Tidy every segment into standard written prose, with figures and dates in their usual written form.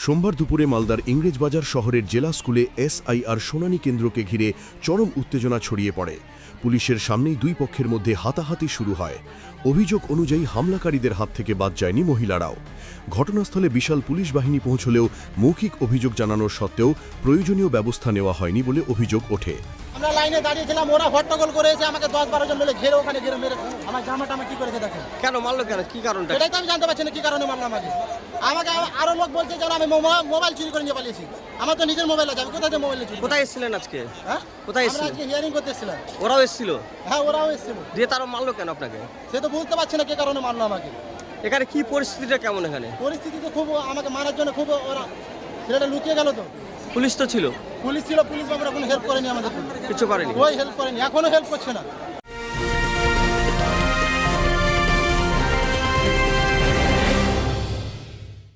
সোমবার দুপুরে মালদার ইংরেজবাজার শহরের জেলা স্কুলে এসআইআর শুনানি কেন্দ্রকে ঘিরে চরম উত্তেজনা ছড়িয়ে পড়ে। পুলিশের সামনেই দুই পক্ষের মধ্যে হাতাহাতি শুরু হয়। অভিযোগ অনুযায়ী হামলাকারীদের হাত থেকে বাদ যায়নি মহিলারাও। ঘটনাস্থলে বিশাল পুলিশ বাহিনী পৌঁছলেও মৌখিক অভিযোগ জানানোর সত্ত্বেও প্রয়োজনীয় ব্যবস্থা নেওয়া হয়নি বলে অভিযোগ ওঠে। আমরা লাইনে দাঁড়িয়েছিলাম, ওরা হট্টগোল করে এসে আমাকে 10-12 জন মিলে ঘিরে ওখানে ঘিরে মেরে আমার জামাটা কি করেছে দেখেন। কেন মারলো, কেন, কি কারণটা? এটাই তো আমি জানতে পারছি না কি কারণে মারলো আমাকে। আরো লোক বলছে যে আমি মোবাইল চুরি করে নিয়ে পালিয়েছি। আমার তো নিজের মোবাইল আছে, আমি কোথায় মোবাইল চুরি? কোথায় এসেছিলেন আজকে? হ্যাঁ, কোথায় আমরা এসেছিলেন? আজকে হিয়ারিং করতে এসেছিলাম। ওরাও এসেছিল? হ্যাঁ, ওরাও এসেছিল। দিয়ে তারা মারলো কেন আপনাকে? সে তো বুঝতে পারছি না কি কারণে মারলো আমাকে। এখানে কি পরিস্থিতিটা কেমন? এখানে পরিস্থিতি তো খুব, আমাকে মারার জন্য খুব, ওরা ছেলেটা লুকিয়ে গেল তো। পুলিশ তো ছিল? পুলিশ ছিল, পুলিশ বাবুরা কোনো হেল্প করেনি আমাদের, কিছু করেনি? ওই হেল্প করেনি, এখনো হেল্প করছে না।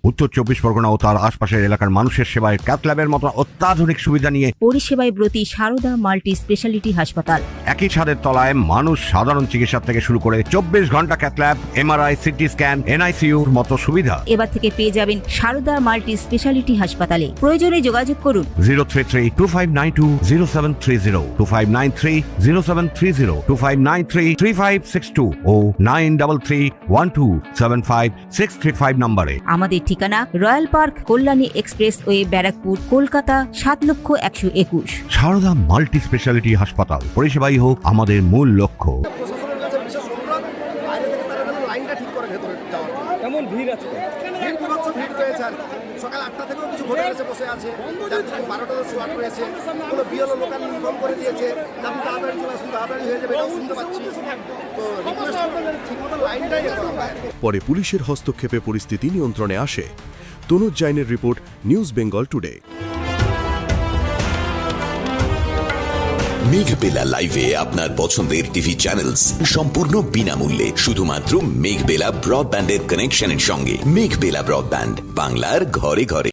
উত্তর 24 পরগনা ও তার আশপাশের এলাকার মানুষের সেবায় ক্যাথ ল্যাবের মতো অত্যাধুনিক সুবিধা নিয়ে পরিষেবায় ব্রতী সারদা মাল্টি স্পেশালিটি হাসপাতাল। একই ছাদের তলায় মানুষ সাধারণ চিকিৎসা থেকে শুরু করে 24 ঘন্টা cath lab, MRI, CT scan, এনআইসিইউর মতো সুবিধা এবার থেকে পেয়ে যাবেন সারদা মাল্টি স্পেশালিটি হাসপাতালে। প্রয়োজনে যোগাযোগ করুন 033-2592-0730, 2593-0730, 2593-3562 ও 9331275635 নম্বরে। আমাদের ঠিকানা Royal Park, Kalyani Expressway, Barrackpore, Kolkata 7,01,21। Sarada multi speciality হাসপাতাল, পরিষেবাই হোক আমাদের মূল লক্ষ্য। প্রশাসনের কাছে বিশেষ অনুরোধ, বাইরে থেকে তারা যেন লাইনটা ঠিক করে ভেতরে যাওয়ার। কেমন ভিড় আছে? ভিড় বিভৎস ভিড় পেয়েছে আর সকাল 8টা থেকেও কিছু ভোটার এসে বসে আছে, যার থেকে 12টা সোয়াট রয়েছে। কোনো বিএলও লোকাল ইনফর্ম করে দিয়েছে যে আপনি তাড়াতাড়ি চলে আসুন, তাড়াতাড়ি হয়ে যাবে, এটাও শুনতে পাচ্ছি। তো রিকোয়েস্ট করবো যেন ঠিকমতো লাইনটাই করা হয়। পরে পুলিশের হস্তক্ষেপে পরিস্থিতি নিয়ন্ত্রণে আসে। তনুজ জৈনের রিপোর্ট, নিউজ বেঙ্গল টুডে। মেঘবেলা লাইভে আপনার পছন্দের টিভি চ্যানেলস সম্পূর্ণ বিনামূল্যে, শুধুমাত্র মেঘবেলা ব্রডব্যান্ডের কানেকশনের সঙ্গে। মেঘবেলা ব্রডব্যান্ড, বাংলার ঘরে ঘরে।